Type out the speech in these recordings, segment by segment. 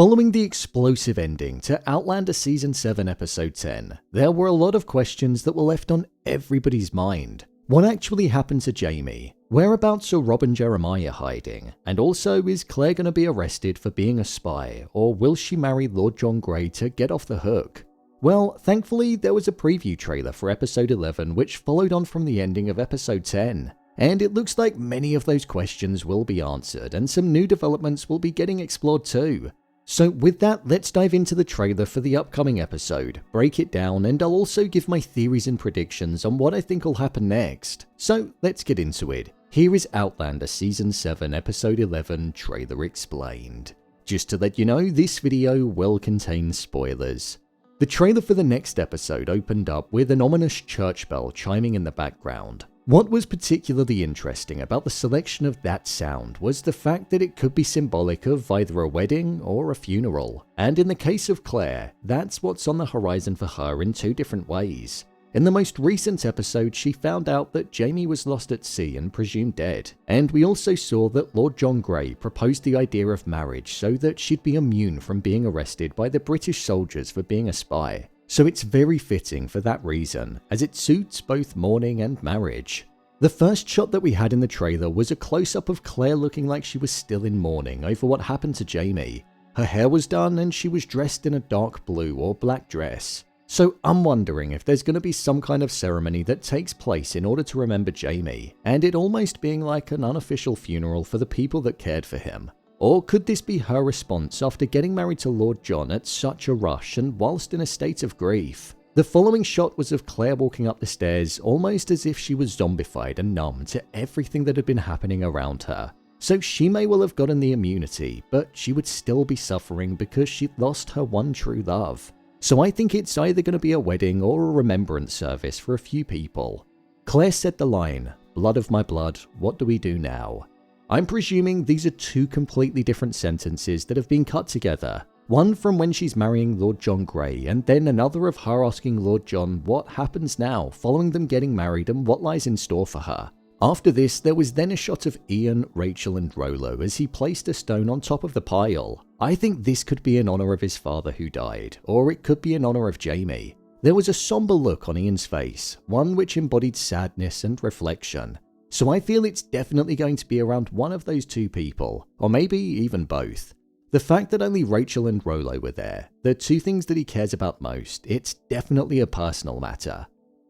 Following the explosive ending to Outlander Season 7 Episode 10, there were a lot of questions that were left on everybody's mind. What actually happened to Jamie? Whereabouts are Rob and Jeremiah hiding? And also, is Claire going to be arrested for being a spy, or will she marry Lord John Grey to get off the hook? Well, thankfully there was a preview trailer for Episode 11 which followed on from the ending of Episode 10. And it looks like many of those questions will be answered, and some new developments will be getting explored too. So with that, let's dive into the trailer for the upcoming episode, break it down, and I'll also give my theories and predictions on what I think will happen next. So let's get into it. Here is Outlander Season 7 Episode 11 Trailer Explained. Just to let you know, this video will contain spoilers. The trailer for the next episode opened up with an ominous church bell chiming in the background. What was particularly interesting about the selection of that sound was the fact that it could be symbolic of either a wedding or a funeral, and in the case of Claire, that's what's on the horizon for her in two different ways. In the most recent episode, she found out that Jamie was lost at sea and presumed dead, and we also saw that Lord John Grey proposed the idea of marriage so that she'd be immune from being arrested by the British soldiers for being a spy. So it's very fitting for that reason, as it suits both mourning and marriage. The first shot that we had in the trailer was a close-up of Claire looking like she was still in mourning over what happened to Jamie. Her hair was done and she was dressed in a dark blue or black dress. So I'm wondering if there's going to be some kind of ceremony that takes place in order to remember Jamie, and it almost being like an unofficial funeral for the people that cared for him. Or could this be her response after getting married to Lord John at such a rush and whilst in a state of grief? The following shot was of Claire walking up the stairs almost as if she was zombified and numb to everything that had been happening around her. So she may well have gotten the immunity, but she would still be suffering because she'd lost her one true love. So I think it's either going to be a wedding or a remembrance service for a few people. Claire said the line, "Blood of my blood, what do we do now?" I'm presuming these are two completely different sentences that have been cut together. One from when she's marrying Lord John Grey, and then another of her asking Lord John what happens now following them getting married and what lies in store for her. After this, there was then a shot of Ian, Rachel and Rollo as he placed a stone on top of the pile. I think this could be in honour of his father who died, or it could be in honour of Jamie. There was a sombre look on Ian's face, one which embodied sadness and reflection. So I feel it's definitely going to be around one of those two people, or maybe even both. The fact that only Rachel and Rollo were there, the two things that he cares about most, it's definitely a personal matter.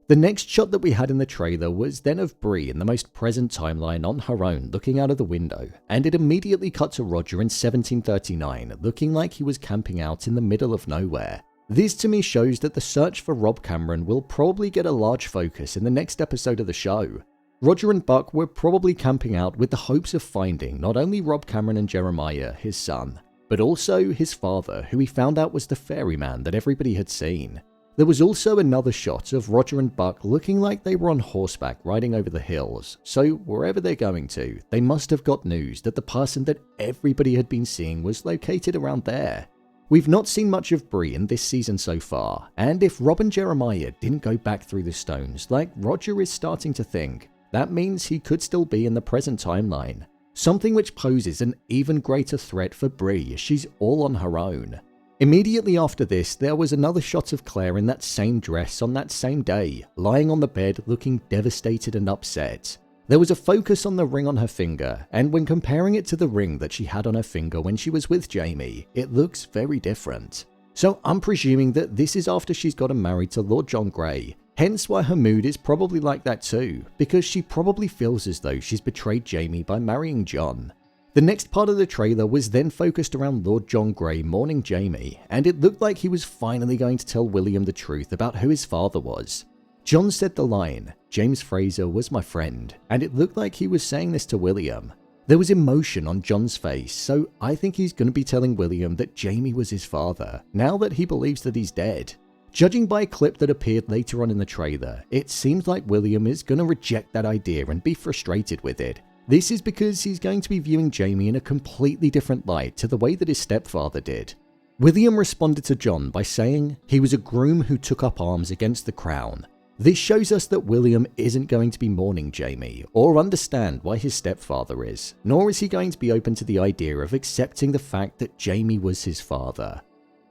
The next shot that we had in the trailer was then of Bree in the most present timeline on her own looking out of the window, and it immediately cut to Roger in 1739 looking like he was camping out in the middle of nowhere. This to me shows that the search for Rob Cameron will probably get a large focus in the next episode of the show. Roger and Buck were probably camping out with the hopes of finding not only Rob Cameron and Jeremiah, his son, but also his father, who he found out was the ferryman that everybody had seen. There was also another shot of Roger and Buck looking like they were on horseback riding over the hills, so wherever they're going to, they must have got news that the person that everybody had been seeing was located around there. We've not seen much of Bree in this season so far, and if Rob and Jeremiah didn't go back through the stones like Roger is starting to think, that means he could still be in the present timeline. Something which poses an even greater threat for Bree as she's all on her own. Immediately after this, there was another shot of Claire in that same dress on that same day, lying on the bed looking devastated and upset. There was a focus on the ring on her finger, and when comparing it to the ring that she had on her finger when she was with Jamie, it looks very different. So I'm presuming that this is after she's gotten married to Lord John Grey, hence why her mood is probably like that too, because she probably feels as though she's betrayed Jamie by marrying John. The next part of the trailer was then focused around Lord John Grey mourning Jamie, and it looked like he was finally going to tell William the truth about who his father was. John said the line, "James Fraser was my friend," and it looked like he was saying this to William. There was emotion on John's face, so I think he's going to be telling William that Jamie was his father, now that he believes that he's dead. Judging by a clip that appeared later on in the trailer, it seems like William is going to reject that idea and be frustrated with it. This is because he's going to be viewing Jamie in a completely different light to the way that his stepfather did. William responded to John by saying he was a groom who took up arms against the crown. This shows us that William isn't going to be mourning Jamie or understand why his stepfather is, nor is he going to be open to the idea of accepting the fact that Jamie was his father.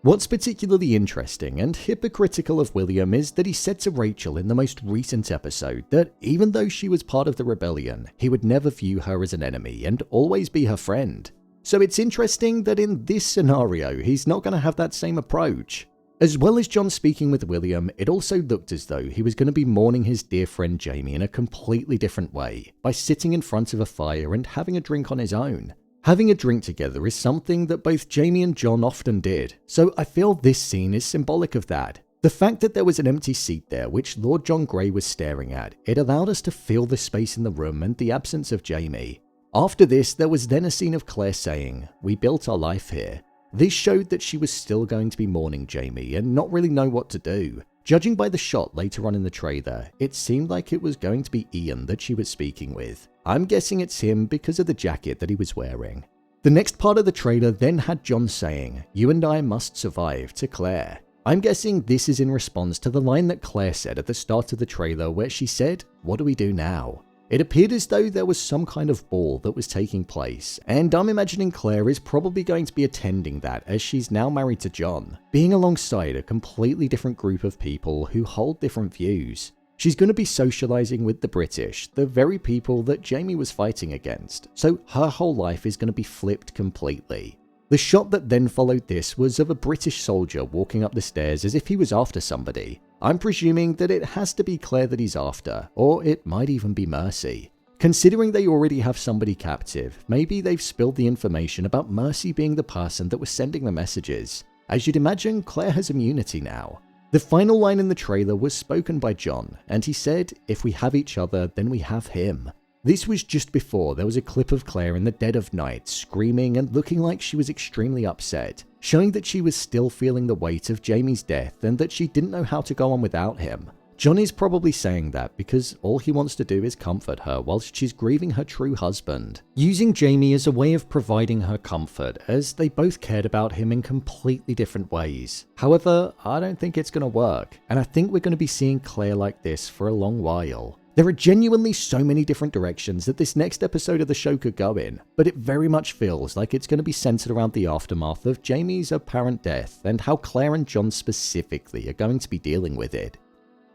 What's particularly interesting and hypocritical of William is that he said to Rachel in the most recent episode that even though she was part of the rebellion, he would never view her as an enemy and always be her friend. So it's interesting that in this scenario, he's not going to have that same approach. As well as John speaking with William, it also looked as though he was going to be mourning his dear friend Jamie in a completely different way, by sitting in front of a fire and having a drink on his own. Having a drink together is something that both Jamie and John often did, so I feel this scene is symbolic of that. The fact that there was an empty seat there which Lord John Grey was staring at, it allowed us to feel the space in the room and the absence of Jamie. After this, there was then a scene of Claire saying, "We built our life here." This showed that she was still going to be mourning Jamie and not really know what to do. Judging by the shot later on in the trailer, it seemed like it was going to be Ian that she was speaking with. I'm guessing it's him because of the jacket that he was wearing. The next part of the trailer then had John saying, "You and I must survive," to Claire. I'm guessing this is in response to the line that Claire said at the start of the trailer where she said, "What do we do now?" It appeared as though there was some kind of ball that was taking place, and I'm imagining Claire is probably going to be attending that as she's now married to John, being alongside a completely different group of people who hold different views. She's going to be socializing with the British, the very people that Jamie was fighting against, so her whole life is going to be flipped completely. The shot that then followed this was of a British soldier walking up the stairs as if he was after somebody. I'm presuming that it has to be Claire that he's after, or it might even be Mercy. Considering they already have somebody captive, maybe they've spilled the information about Mercy being the person that was sending the messages. As you'd imagine, Claire has immunity now. The final line in the trailer was spoken by John, and he said, "If we have each other, then we have him." This was just before there was a clip of Claire in the dead of night screaming and looking like she was extremely upset, showing that she was still feeling the weight of Jamie's death and that she didn't know how to go on without him. John is probably saying that because all he wants to do is comfort her whilst she's grieving her true husband, using Jamie as a way of providing her comfort as they both cared about him in completely different ways. However, I don't think it's going to work, and I think we're going to be seeing Claire like this for a long while. There are genuinely so many different directions that this next episode of the show could go in, but it very much feels like it's going to be centered around the aftermath of Jamie's apparent death and how Claire and John specifically are going to be dealing with it.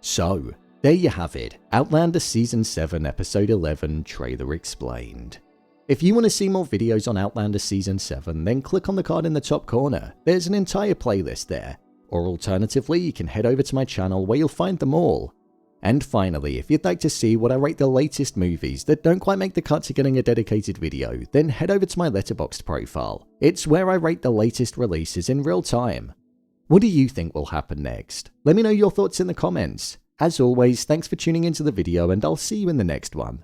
So, there you have it, Outlander Season 7 Episode 11 Trailer Explained. If you want to see more videos on Outlander Season 7, then click on the card in the top corner, there's an entire playlist there. Or alternatively, you can head over to my channel where you'll find them all. And finally, if you'd like to see what I rate the latest movies that don't quite make the cut to getting a dedicated video, then head over to my Letterboxd profile. It's where I rate the latest releases in real time. What do you think will happen next? Let me know your thoughts in the comments. As always, thanks for tuning into the video and I'll see you in the next one.